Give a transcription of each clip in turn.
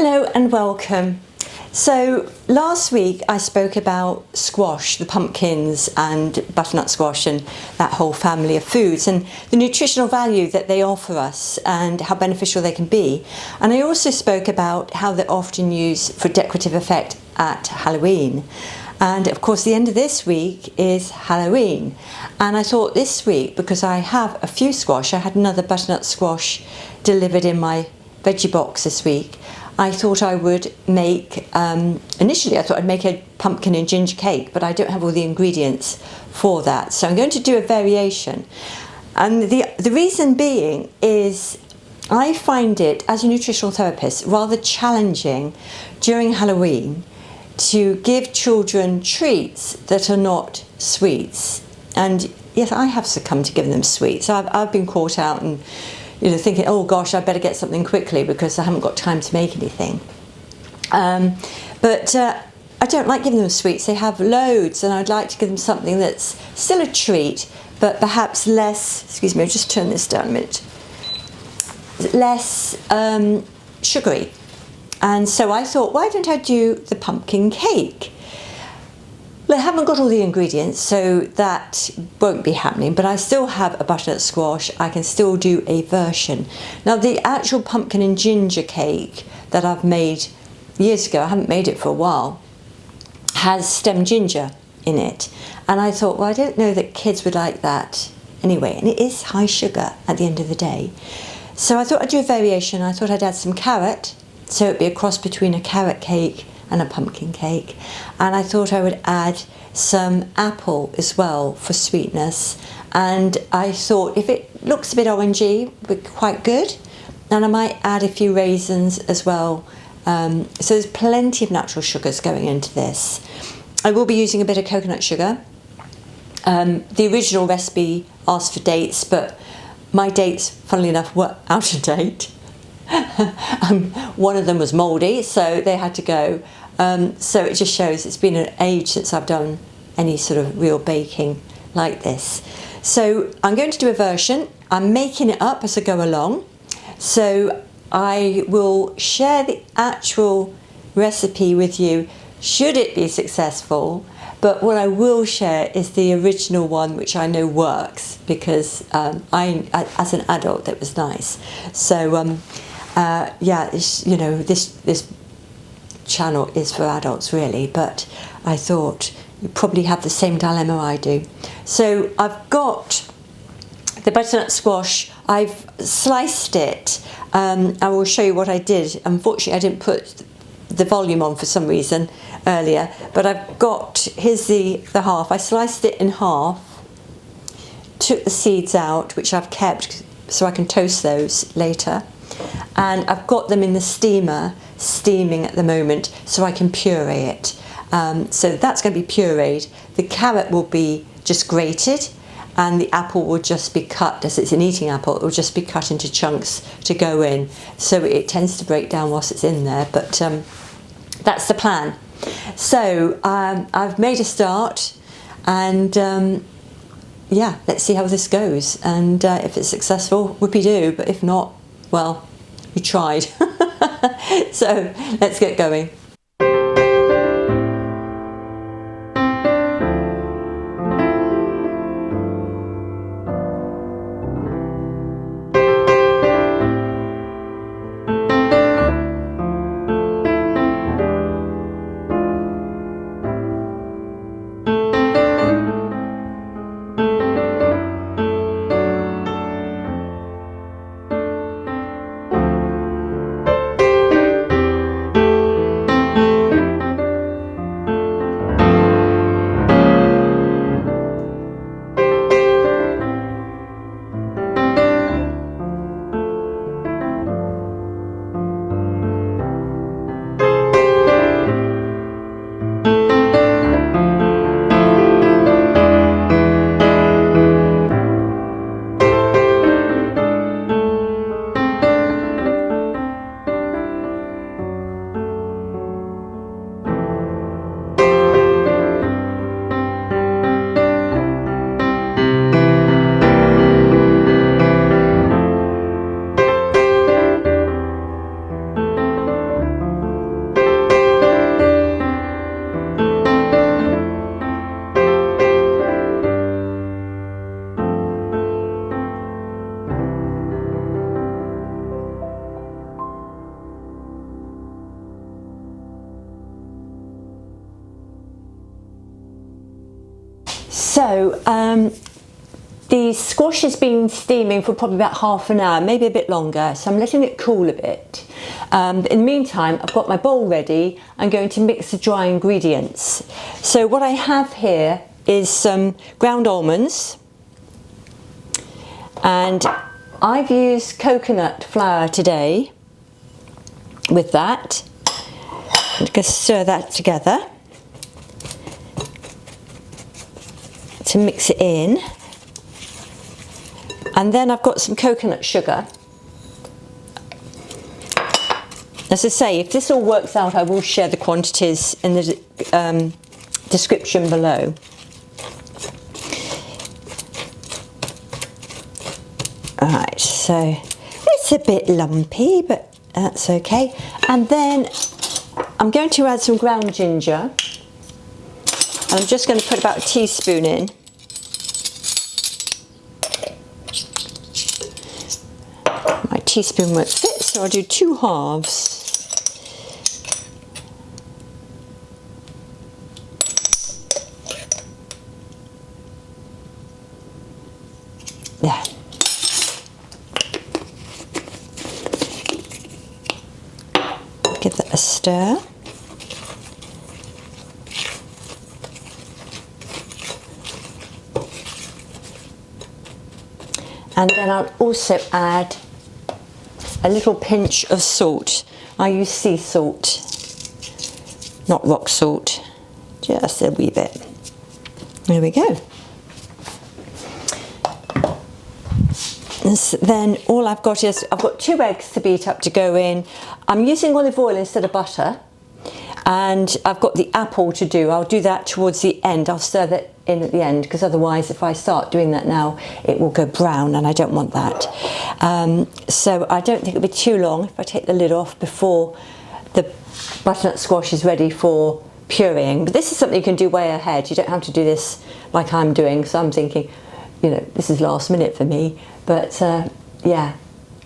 Hello and welcome. So last week I spoke about squash, the pumpkins and butternut squash and that whole family of foods and the nutritional value that they offer us and how beneficial they can be. And I also spoke about how they're often used for decorative effect at Halloween. And of course the end of this week is Halloween. And I thought this week, because I have a few squash, I had another butternut squash delivered in my veggie box this week. I thought I would make, initially I thought I'd make a pumpkin and ginger cake, but I don't have all the ingredients for that. So I'm going to do a variation. And the reason being is I find it, as a nutritional therapist, rather challenging during Halloween to give children treats that are not sweets. And yes, I have succumbed to giving them sweets. I've been caught out and thinking, oh gosh, I better get something quickly because I haven't got time to make anything. But I don't like giving them sweets. They have loads and I'd like to give them something that's still a treat, but perhaps less, excuse me, I'll just turn this down a minute, less sugary. And so I thought, why don't I do the pumpkin cake? Well, I haven't got all the ingredients, so that won't be happening, but I still have a butternut squash. I can still do a version. Now, the actual pumpkin and ginger cake that I've made years ago, I haven't made it for a while, has stem ginger in it. And I thought, well, I don't know that kids would like that anyway, and it is high sugar at the end of the day. So I thought I'd do a variation. I thought I'd add some carrot, so it'd be a cross between a carrot cake and a pumpkin cake, and I thought I would add some apple as well for sweetness, and I thought if it looks a bit orangey it would be quite good, and I might add a few raisins as well. So there's plenty of natural sugars going into this. I will be using a bit of coconut sugar. The original recipe asked for dates, but my dates, funnily enough, were out of date. One of them was mouldy, so they had to go. So it just shows it's been an age since I've done any sort of real baking like this. So I'm going to do a version. I'm making it up as I go along. So I will share the actual recipe with you should it be successful. But what I will share is the original one, which I know works because as an adult, that was nice. So yeah, this channel is for adults really, but I thought you probably have the same dilemma I do. So I've got the butternut squash. I've sliced it. I will show you what I did. Unfortunately, I didn't put the volume on for some reason earlier, but I've got, here's the half. I sliced it in half, took the seeds out, which I've kept so I can toast those later. And I've got them in the steamer, steaming at the moment, so I can puree it. So that's going to be pureed. The carrot will be just grated, and the apple will just be cut, as it's an eating apple, it will just be cut into chunks to go in. So it tends to break down whilst it's in there, but that's the plan. So I've made a start, and yeah, let's see how this goes. And if it's successful, whoopee-doo, but if not, well, we tried. So let's get going. So the squash has been steaming for probably about half an hour, maybe a bit longer, so I'm letting it cool a bit. In the meantime, I've got my bowl ready. I'm going to mix the dry ingredients. So what I have here is some ground almonds, and I've used coconut flour today with that. I'm going to stir that together to mix it in. And then I've got some coconut sugar. As I say, if this all works out, I will share the quantities in the description below. Alright, so it's a bit lumpy, but that's okay. And then I'm going to add some ground ginger. I'm just going to put about a teaspoon in. My teaspoon won't fit, so I'll do 2 halves. There. Give that a stir. And then I'll also add a little pinch of salt. I use sea salt, not rock salt, just a wee bit. There we go. Then all I've got is, I've got 2 eggs to beat up to go in. I'm using olive oil instead of butter, and I've got the apple to do. I'll do that towards the end. I'll stir that in at the end, because otherwise if I start doing that now it will go brown and I don't want that. So I don't think it'll be too long if I take the lid off before the butternut squash is ready for pureeing. But this is something you can do way ahead. You don't have to do this like I'm doing, so I'm thinking, you know, this is last minute for me. But yeah,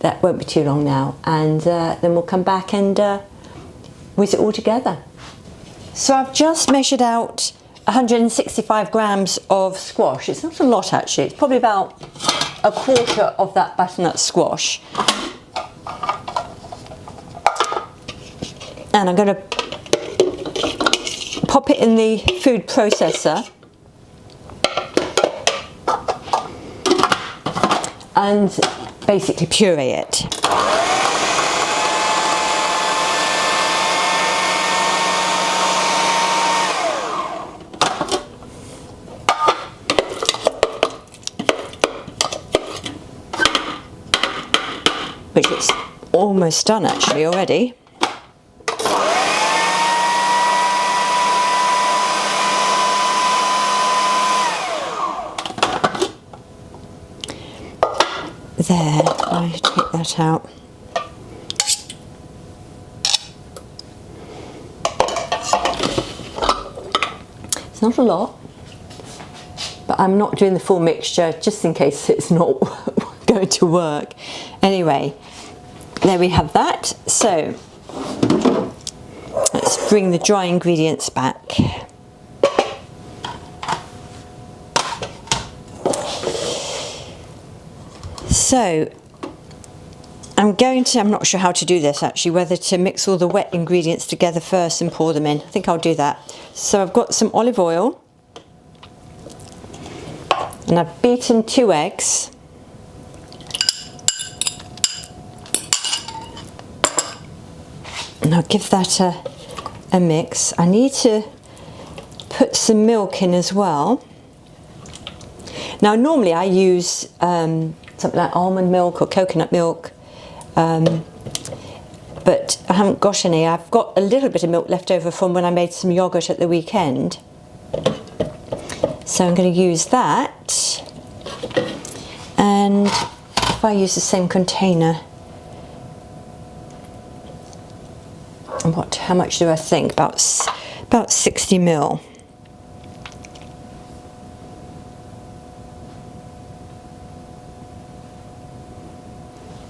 that won't be too long now, and then we'll come back and whiz it all together. So I've just measured out 165 grams of squash. It's not a lot actually, it's probably about a quarter of that butternut squash. And I'm going to pop it in the food processor and basically puree it. Which it's almost done actually already. There, I take that out. It's not a lot, but I'm not doing the full mixture just in case it's not going to work. Anyway, there we have that. So let's bring the dry ingredients back. So I'm not sure how to do this actually, whether to mix all the wet ingredients together first and pour them in. I think I'll do that. So I've got some olive oil, and I've beaten 2 eggs. And I'll give that a mix. I need to put some milk in as well. Now normally I use something like almond milk or coconut milk, but I haven't got any. I've got a little bit of milk left over from when I made some yogurt at the weekend, so I'm going to use that. And if I use the same container, how much do I think? About 60 ml.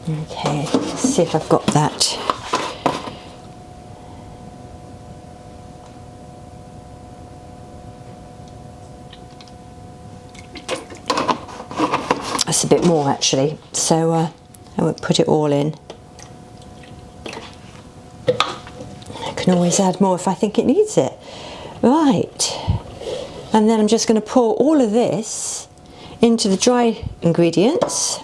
Okay, let's see if I've got that. bit more actually, so I won't put it all in. I can always add more if I think it needs it. Right, and then I'm just going to pour all of this into the dry ingredients.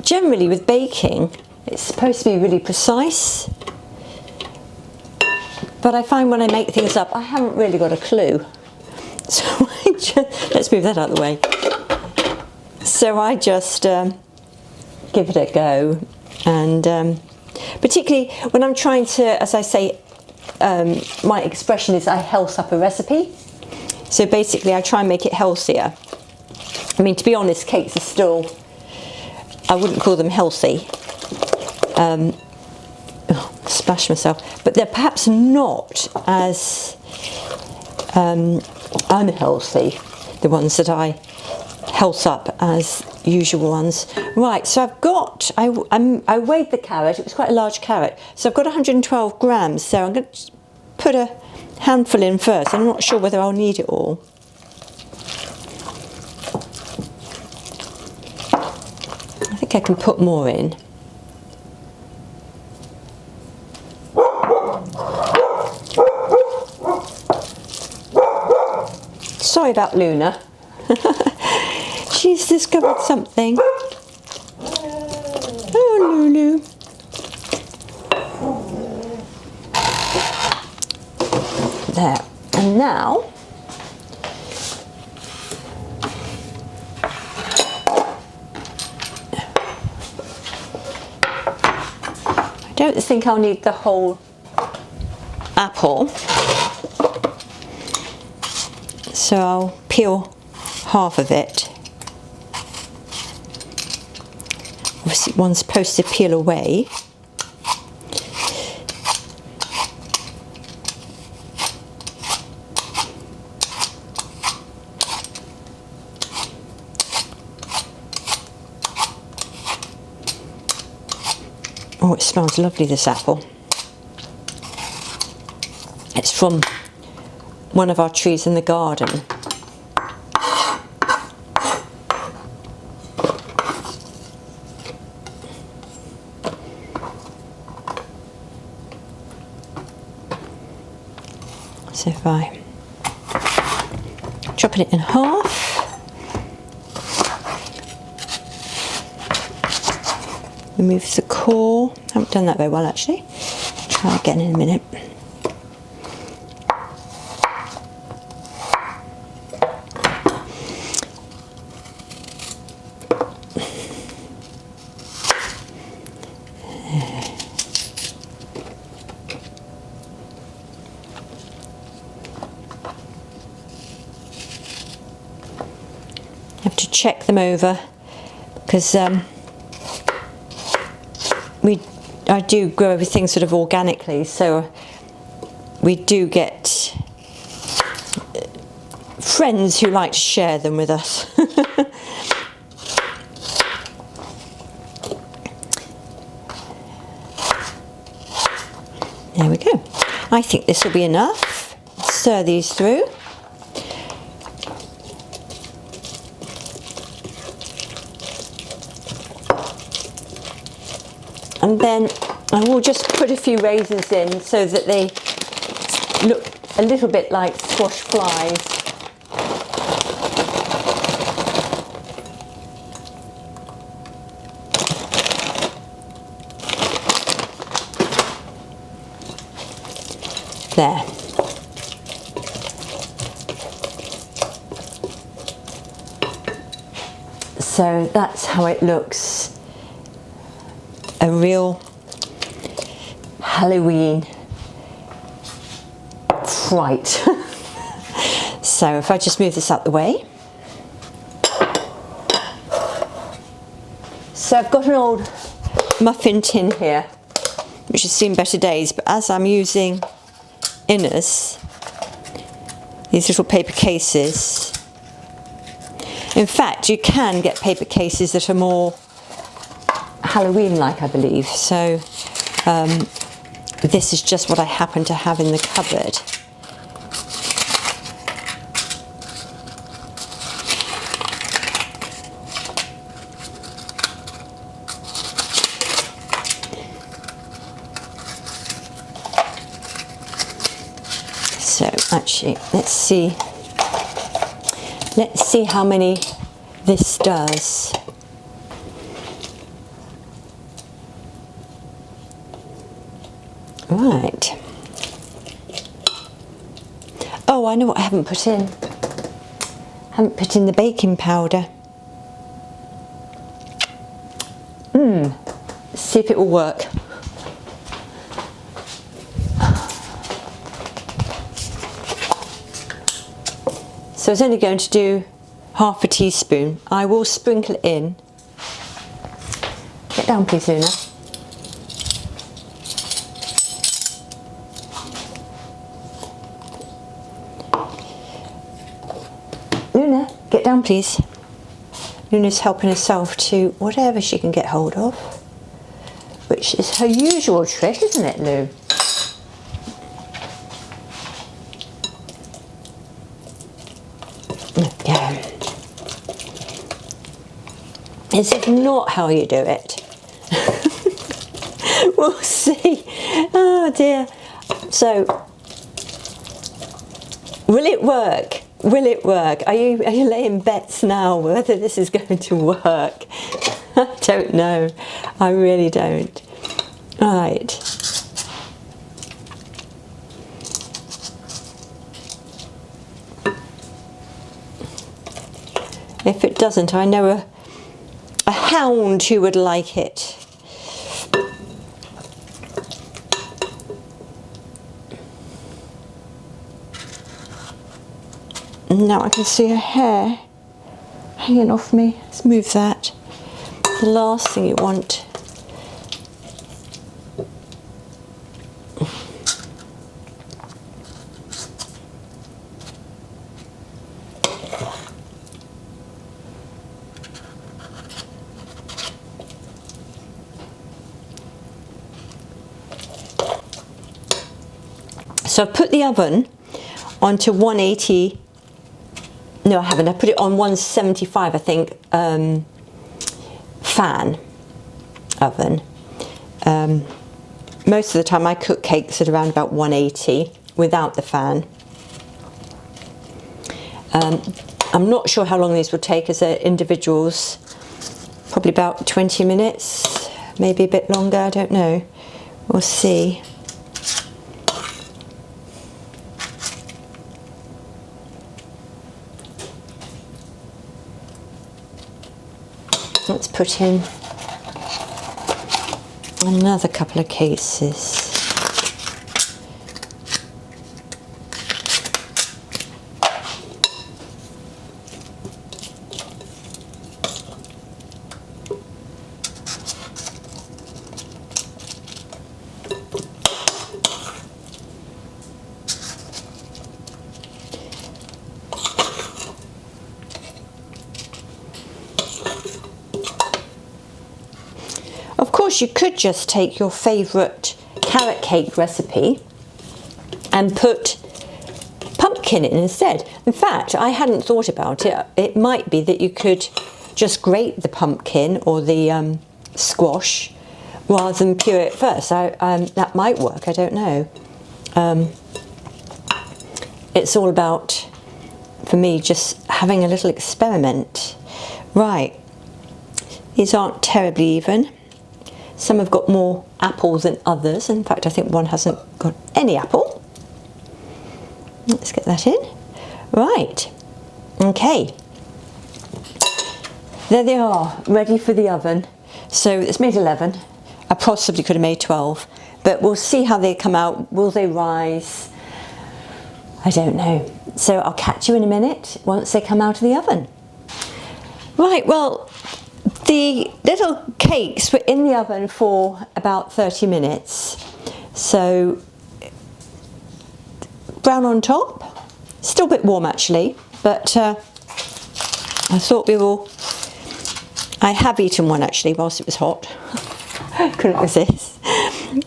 Generally with baking, it's supposed to be really precise, but I find when I make things up, I haven't really got a clue. So let's move that out of the way. So I just give it a go, and particularly when I'm trying to, as I say, my expression is I health up a recipe. So basically I try and make it healthier. I mean, to be honest, cakes are still, I wouldn't call them healthy. Splash myself, but they're perhaps not as unhealthy, the ones that I health up, as usual ones. Right, so I've got, I weighed the carrot, it was quite a large carrot, so I've got 112 grams, so I'm going to put a handful in first. I'm not sure whether I'll need it all. I think I can put more in. Sorry about Luna. She's discovered something. Oh, Lulu. There. And now I don't think I'll need the whole apple, so I'll peel half of it. Obviously one's supposed to peel away. Oh, it smells lovely, this apple. It's from one of our trees in the garden. So if I chop it in half, remove the core. I haven't done that very well actually. Try again in a minute. Have to check them over because I do grow everything sort of organically, so we do get friends who like to share them with us. There we go. I think this will be enough. Stir these through. And then I will just put a few raisins in so that they look a little bit like squash flies. There. So that's how it looks. A real Halloween fright. So if I just move this out the way. So I've got an old muffin tin here, which has seen better days, but as I'm using inners, these little paper cases, in fact you can get paper cases that are more Halloween-like, I believe. So this is just what I happen to have in the cupboard. Actually, let's see how many this does. Right. Oh, I know what I haven't put in. I haven't put in the baking powder. Let's see if it will work. So it's only going to do half a teaspoon. I will sprinkle it in. Get down please, Luna. Luna, get down please. Luna's helping herself to whatever she can get hold of, which is her usual trick, isn't it, Lou? Okay. This is not how you do it. We'll see. Oh dear. So, will it work? Will it work? Are you laying bets now whether this is going to work? I don't know. I really don't. Right. If it doesn't, I know a hound who would like it. Now I can see her hair hanging off me. Let's move that. The last thing you want. So I've put the oven onto 180. No, I haven't. I put it on 175, I think, fan oven. Most of the time I cook cakes at around about 180 without the fan. I'm not sure how long these will take as individuals. Probably about 20 minutes, maybe a bit longer, I don't know. We'll see. Let's put in another couple of cases. Of course, you could just take your favourite carrot cake recipe and put pumpkin in instead. In fact, I hadn't thought about it. It might be that you could just grate the pumpkin or the squash rather than pure it first. That might work, I don't know. It's all about, for me, just having a little experiment. Right, these aren't terribly even. Some have got more apple than others. In fact, I think one hasn't got any apple. Let's get that in. Right. Okay. There they are, ready for the oven. So it's made 11. I possibly could have made 12. But we'll see how they come out. Will they rise? I don't know. So I'll catch you in a minute once they come out of the oven. Right, well, the little cakes were in the oven for about 30 minutes. So brown on top, still a bit warm actually, but I thought I have eaten one actually whilst it was hot. Couldn't resist.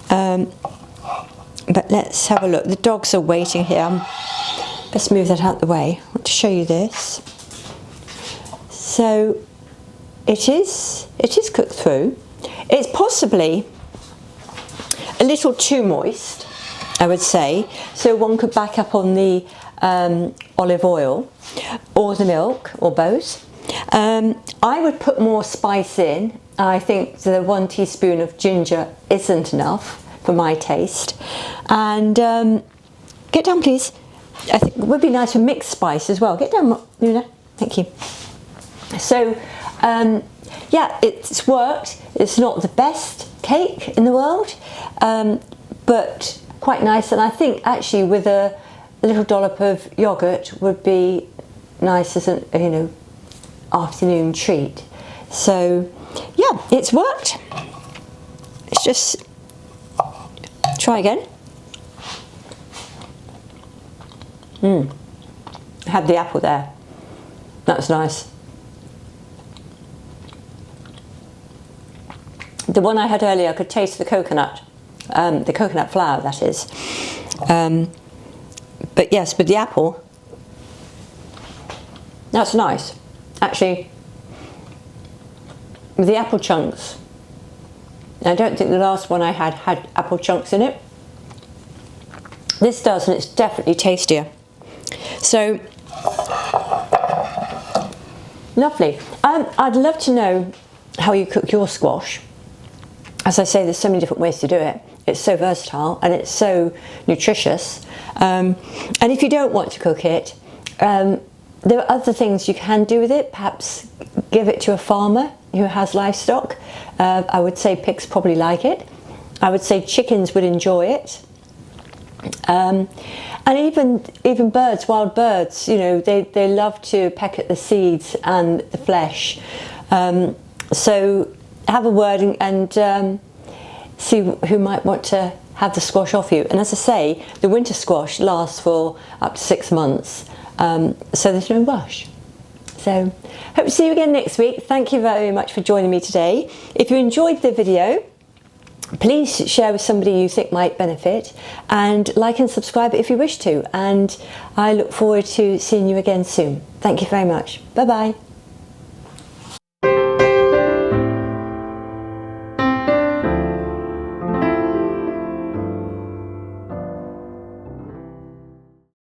But let's have a look. The dogs are waiting here. Let's move that out of the way. I want to show you this. So it is cooked through. It's possibly a little too moist, I would say. So one could back up on the olive oil or the milk or both. I would put more spice in. I think the 1 teaspoon of ginger isn't enough for my taste. And get down, please. I think it would be nice for mixed spice as well. Get down, Luna. Thank you. So, yeah, it's worked. It's not the best cake in the world, but quite nice. And I think actually with a little dollop of yogurt would be nice as an, you know, afternoon treat. So, yeah, it's worked. Let's just try again. I had the apple there. That's nice. The one I had earlier, I could taste the coconut flour, that is. But yes, with the apple, that's nice. Actually, with the apple chunks, I don't think the last one I had apple chunks in it. This does, and it's definitely tastier. So, lovely. I'd love to know how you cook your squash. As I say, there's so many different ways to do it. It's so versatile and it's so nutritious. And if you don't want to cook it, there are other things you can do with it. Perhaps give it to a farmer who has livestock. I would say pigs probably like it. I would say chickens would enjoy it. And even birds, wild birds, you know, they love to peck at the seeds and the flesh. So have a word and see who might want to have the squash off you. And as I say, the winter squash lasts for up to 6 months, so there's no rush. So hope to see you again next week. Thank you very much for joining me today. If you enjoyed the video, please share with somebody you think might benefit, and like and subscribe if you wish to. And I look forward to seeing you again soon. Thank you very much. Bye bye.